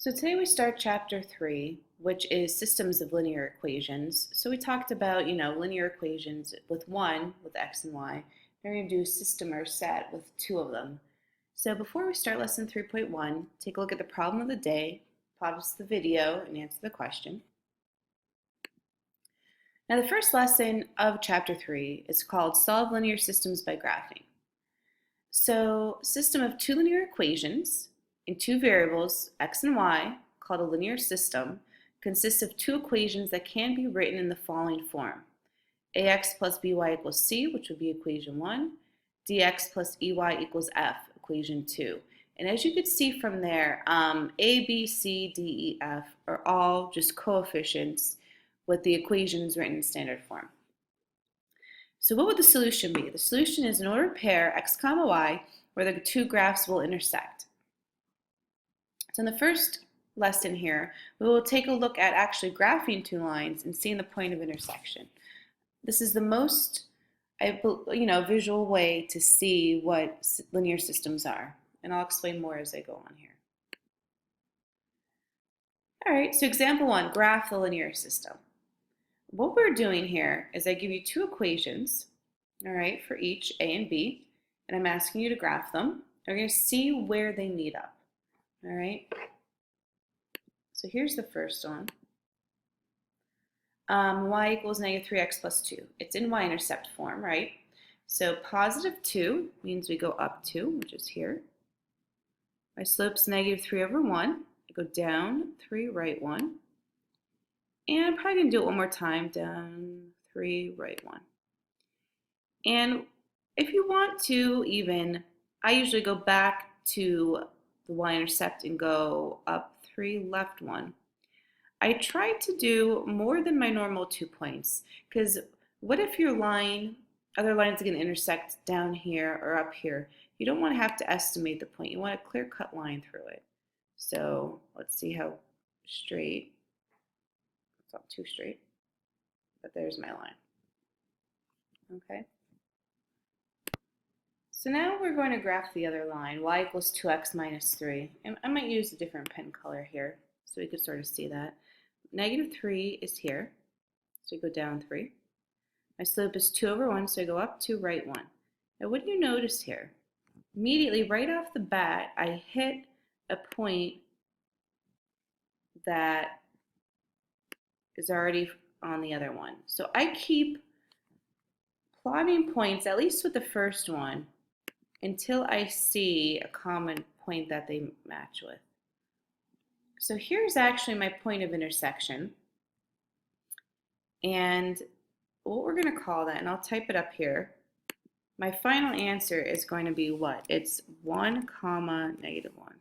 So today we start chapter 3, which is systems of linear equations. So we talked about, linear equations with one, with x and y. We're going to do a system or set with two of them. So before we start lesson 3.1, take a look at the problem of the day, pause the video, and answer the question. Now the first lesson of chapter 3 is called Solve Linear Systems by Graphing. So system of two linear equations in two variables, x and y, called a linear system, consists of two equations that can be written in the following form. Ax plus by equals c, which would be equation 1, dx plus ey equals f, equation 2. And as you could see from there, a, b, c, d, e, f are all just coefficients with the equations written in standard form. So what would the solution be? The solution is an ordered pair, x comma y, where the two graphs will intersect. So in the first lesson here, we will take a look at actually graphing two lines and seeing the point of intersection. This is the most, visual way to see what linear systems are. And I'll explain more as I go on here. All right, so example 1, graph the linear system. What we're doing here is I give you two equations, all right, for each a and b, and I'm asking you to graph them. We're going to see where they meet up, all right? So here's the first one. Y equals negative 3x plus 2. It's in y-intercept form, right? So positive 2 means we go up 2, which is here. My slope's negative 3 over 1. I go down 3, right 1. And I'm probably going to do it one more time. Down 3, right 1. And if you want to even, I usually go back to the y-intercept and go up 3, left 1. I try to do more than my normal 2 points, because what if your line, other lines are going to intersect down here or up here? You don't want to have to estimate the point. You want a clear-cut line through it. So let's see how straight. It's not too straight, but there's my line. Okay. So now we're going to graph the other line, y equals 2x minus 3. And I might use a different pen color here so we could sort of see that. Negative 3 is here, so we go down 3. My slope is 2 over 1, so I go up 2, right 1. Now what do you notice here? Immediately, right off the bat, I hit a point that is already on the other one. So I keep plotting points, at least with the first one, until I see a common point that they match with. So here's actually my point of intersection. And what we're going to call that, and I'll type it up here, my final answer is going to be what? It's 1 comma negative 1.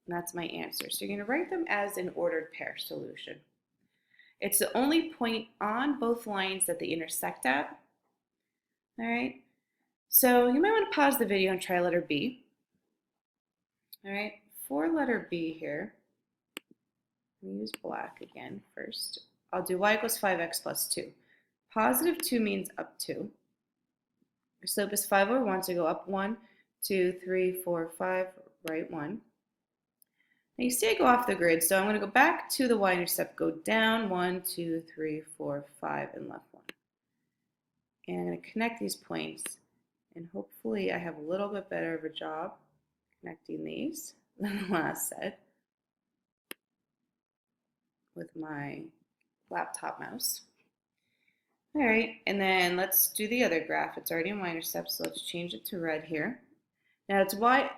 And that's my answer. So you're going to write them as an ordered pair solution. It's the only point on both lines that they intersect at. All right. So you might want to pause the video and try letter B. All right. For letter B here, I'm going to use black again first. I'll do y equals 5x plus 2. Positive 2 means up 2. Your slope is 5 over 1, so go up 1, 2, 3, 4, 5, right 1. Now you see I go off the grid, so I'm going to go back to the y-intercept, go down 1, 2, 3, 4, 5, and left 1. And I'm going to connect these points, and hopefully I have a little bit better of a job connecting these than the last set with my laptop mouse. All right, and then let's do the other graph. It's already in y-intercept, so let's change it to red here. Now it's y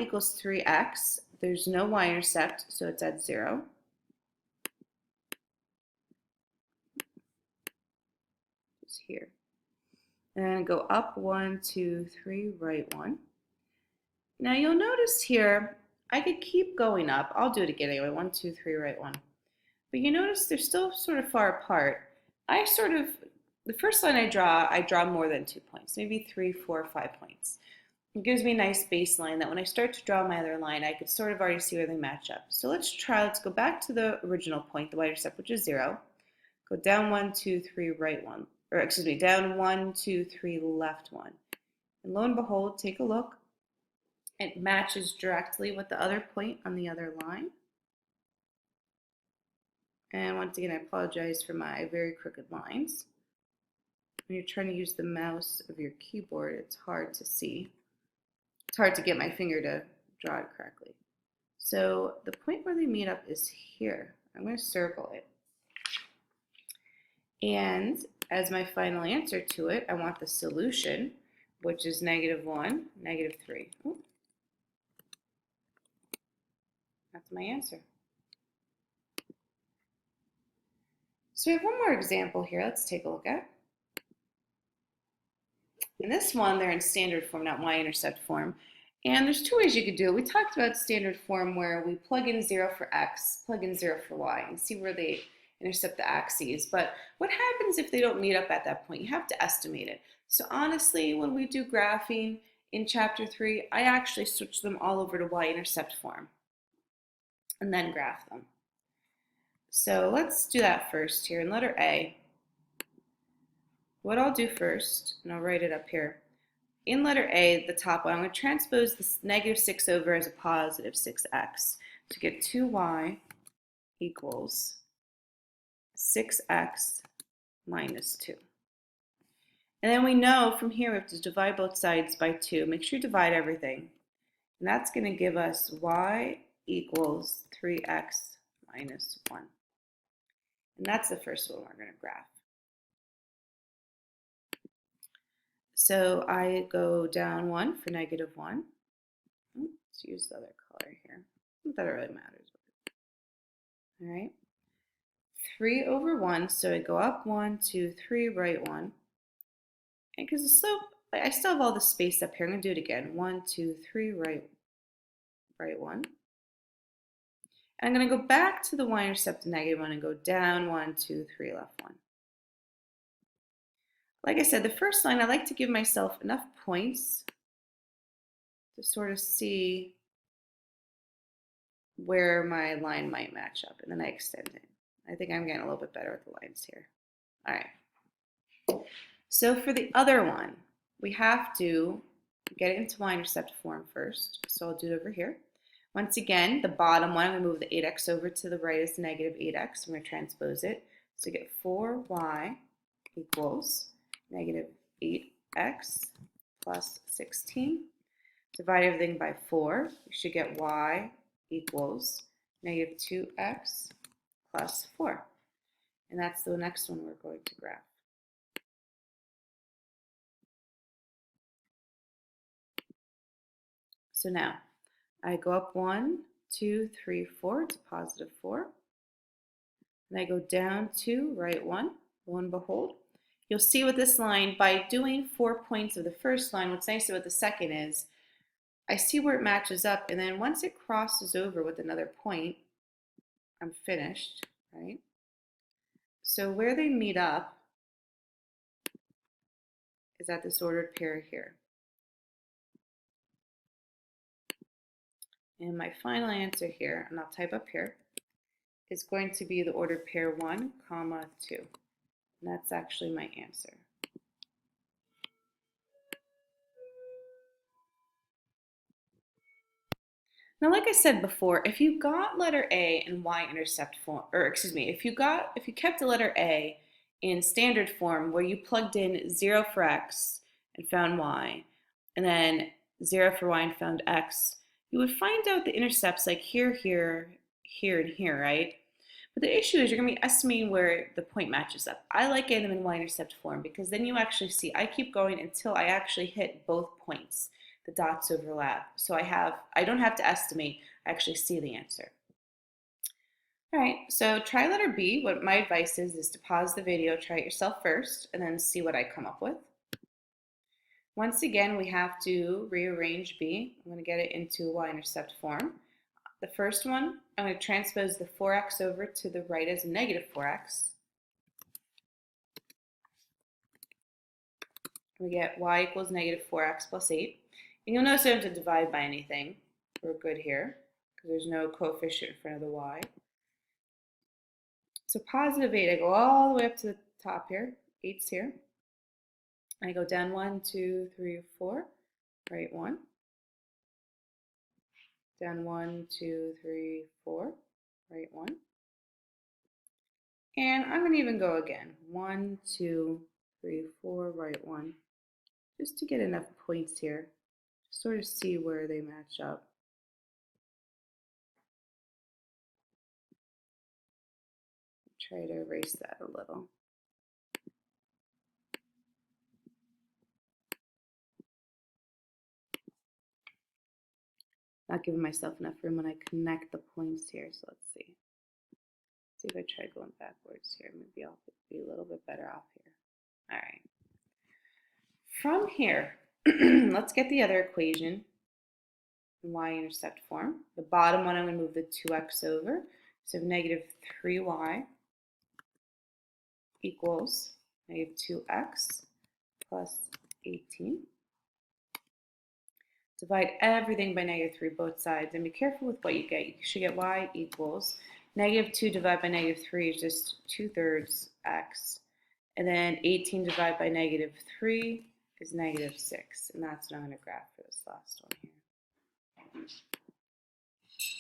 equals 3x. There's no y-intercept, so it's at 0. It's here. And then go up 1, 2, 3, right 1. Now you'll notice here, I could keep going up. I'll do it again anyway. 1, 2, 3, right 1. But you notice they're still sort of far apart. The first line I draw more than 2 points, maybe 3, 4, 5 points. It gives me a nice baseline that when I start to draw my other line, I could sort of already see where they match up. So let's go back to the original point, the y-intercept, which is 0. Go down 1, 2, 3, right 1. Or excuse me, down 1, 2, 3, left 1. And lo and behold, take a look. It matches directly with the other point on the other line. And once again, I apologize for my very crooked lines. When you're trying to use the mouse of your keyboard, it's hard to see. It's hard to get my finger to draw it correctly. So the point where they meet up is here. I'm going to circle it. And as my final answer to it, I want the solution, which is -1, -3. Ooh. That's my answer. So we have one more example here. Let's take a look at. In this one, they're in standard form, not y-intercept form. And there's two ways you could do it. We talked about standard form where we plug in 0 for x, plug in 0 for y, and see where they intercept the axes. But what happens if they don't meet up at that point? You have to estimate it. So honestly, when we do graphing in chapter 3, I actually switch them all over to y-intercept form and then graph them. So let's do that first here. In letter A, what I'll do first, and I'll write it up here. In letter A, the top one, I'm going to transpose this -6 over as a positive 6x to get 2y equals 6x minus 2. And then we know from here we have to divide both sides by 2. Make sure you divide everything. And that's going to give us y equals 3x minus 1. And that's the first one we're going to graph. So I go down 1 for -1. Let's use the other color here. Not that it really matters. All right. 3 over 1, so I go up 1, 2, 3, right 1. And because the slope, I still have all the space up here. I'm going to do it again. 1, 2, 3, right 1. And I'm going to go back to the y-intercept -1 and go down 1, 2, 3, left 1. Like I said, the first line, I like to give myself enough points to sort of see where my line might match up, and then I extend it. I think I'm getting a little bit better with the lines here. All right. So for the other one, we have to get it into y-intercept form first. So I'll do it over here. Once again, the bottom one, I'm going to move the 8x over to the right as -8x. I'm going to transpose it. So get 4y equals -8x plus 16. Divide everything by 4. You should get y equals -2x plus 4. And that's the next one we're going to graph. So now, I go up 1, 2, 3, 4 to +4. And I go down 2, right 1. Lo and behold, you'll see with this line, by doing 4 points of the first line, what's nice about the second is, I see where it matches up, and then once it crosses over with another point, I'm finished, right? So where they meet up is at this ordered pair here. And my final answer here, and I'll type up here, is going to be the ordered pair 1, 2. And that's actually my answer. Now, like I said before, if you got letter A in y-intercept form, or excuse me, if you kept the letter A in standard form where you plugged in 0 for x and found y, and then 0 for y and found x, you would find out the intercepts like here, here, here, and here, right? But the issue is you're going to be estimating where the point matches up. I like getting them in y-intercept form because then you actually see, I keep going until I actually hit both points. The dots overlap. So I don't have to estimate, I actually see the answer. All right, so try letter B. What my advice is to pause the video, try it yourself first, and then see what I come up with. Once again, we have to rearrange B. I'm going to get it into y-intercept form. The first one, I'm going to transpose the 4x over to the right as a -4x. We get y equals -4x plus 8. And you'll notice I don't have to divide by anything. We're good here because there's no coefficient in front of the y. So +8, I go all the way up to the top here. 8's here. I go down 1, 2, 3, 4, right 1. Down 1, 2, 3, 4, right 1. And I'm going to even go again. 1, 2, 3, 4, right 1. Just to get enough points here. Sort of see where they match up. Try to erase that a little. Not giving myself enough room when I connect the points here, so let's see. See if I try going backwards here. Maybe I'll be a little bit better off here. All right. From here, let's get the other equation in y-intercept form. The bottom one, I'm going to move the 2x over. So negative 3y equals negative 2x plus 18. Divide everything by negative 3, both sides, and be careful with what you get. You should get y equals negative 2 divided by negative 3 is just 2/3 x. And then 18 divided by negative 3 is negative 6. And that's what I'm going to graph for this last one here.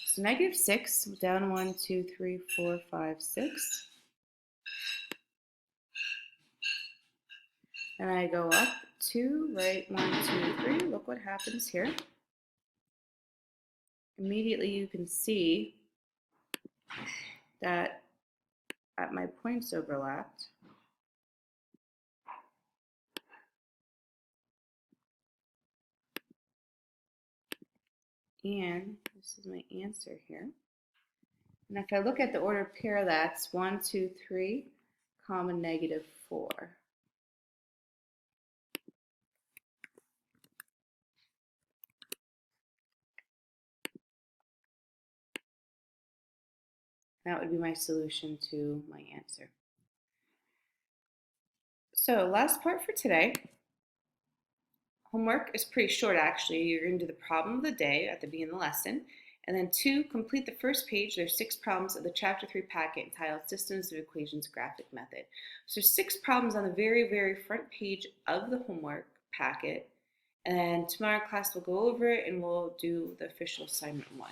So negative 6, down 1, 2, 3, 4, 5, 6. And I go up 2, right, 1, 2, 3. Look what happens here. Immediately you can see that my points overlapped. And this is my answer here. And if I look at the ordered pair, that's 1, 2, 3, comma, negative 4. That would be my solution to my answer. So last part for today. Homework is pretty short actually. You're going to do the problem of the day at the beginning of the lesson. And then 2, complete the first page. There's 6 problems of the Chapter 3 packet entitled Systems of Equations Graphic Method. So there's 6 problems on the very, very front page of the homework packet. And tomorrow class will go over it and we'll do the official assignment 1.